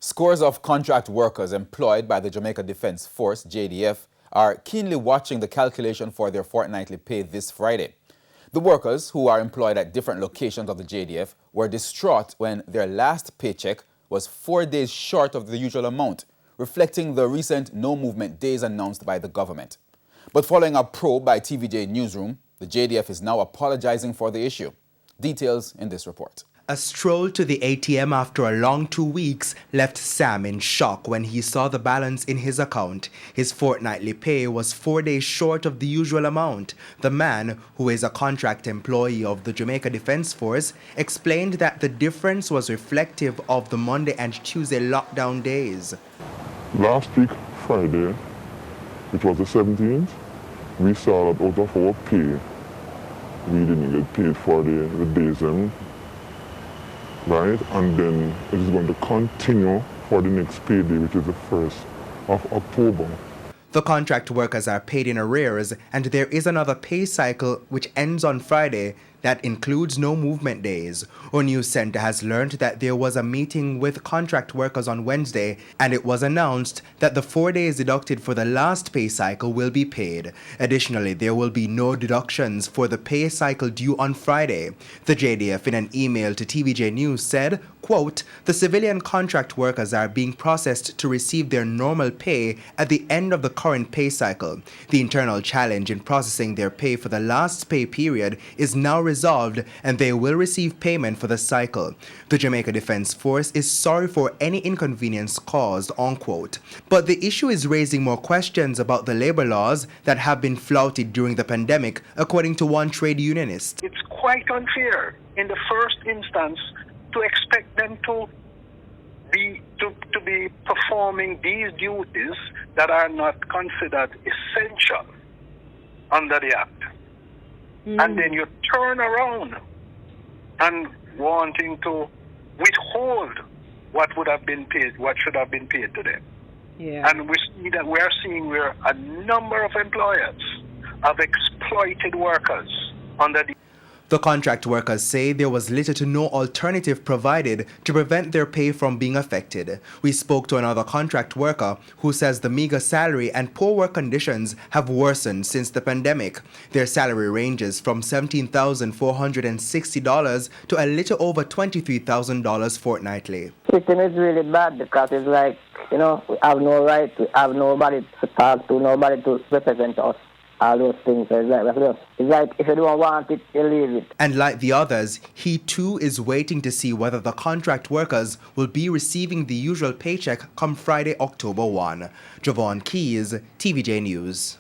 Scores of contract workers employed by the Jamaica Defense Force, JDF, are keenly watching the calculation for their fortnightly pay this Friday. The workers, who are employed at different locations of the JDF, were distraught when their last paycheck was 4 days short of the usual amount, reflecting the recent no-movement days announced by the government. But following a probe by TVJ Newsroom, the JDF is now apologizing for the issue. Details in this report. A stroll to the ATM after a long 2 weeks left Sam in shock when he saw the balance in his account. His fortnightly pay was 4 days short of the usual amount. The man, who is a contract employee of the Jamaica Defense Force, explained that the difference was reflective of the Monday and Tuesday lockdown days. Last week, Friday, which was the 17th, we saw that out of our pay, we didn't get paid for the days right? And then it is going to continue for the next payday, which is the 1st of October. The contract workers are paid in arrears, and there is another pay cycle which ends on Friday that includes no movement days. Our news center has learned that there was a meeting with contract workers on Wednesday, and it was announced that the 4 days deducted for the last pay cycle will be paid. Additionally, there will be no deductions for the pay cycle due on Friday. The JDF, in an email to TVJ News, said, quote, "The civilian contract workers are being processed to receive their normal pay at the end of the current pay cycle. The internal challenge in processing their pay for the last pay period is now resolved, and they will receive payment for the cycle. The Jamaica Defense Force is sorry for any inconvenience caused," unquote. But the issue is raising more questions about the labor laws that have been flouted during the pandemic, according to one trade unionist. It's quite unfair in the first instance to expect them to be performing these duties that are not considered essential under the Act. And then you turn around and wanting to withhold what would have been paid, what should have been paid to them. Yeah. And we see that we're seeing where a number of employers have exploited workers under the The contract workers say there was little to no alternative provided to prevent their pay from being affected. We spoke to another contract worker who says the meager salary and poor work conditions have worsened since the pandemic. Their salary ranges from $17,460 to a little over $23,000 fortnightly. System is really bad because it's like, we have no right, we have nobody to talk to, nobody to represent us. All those things. So it's like if you don't want it, you leave it. And like the others, he too is waiting to see whether the contract workers will be receiving the usual paycheck come Friday, October 1. Javon Keys, TVJ News.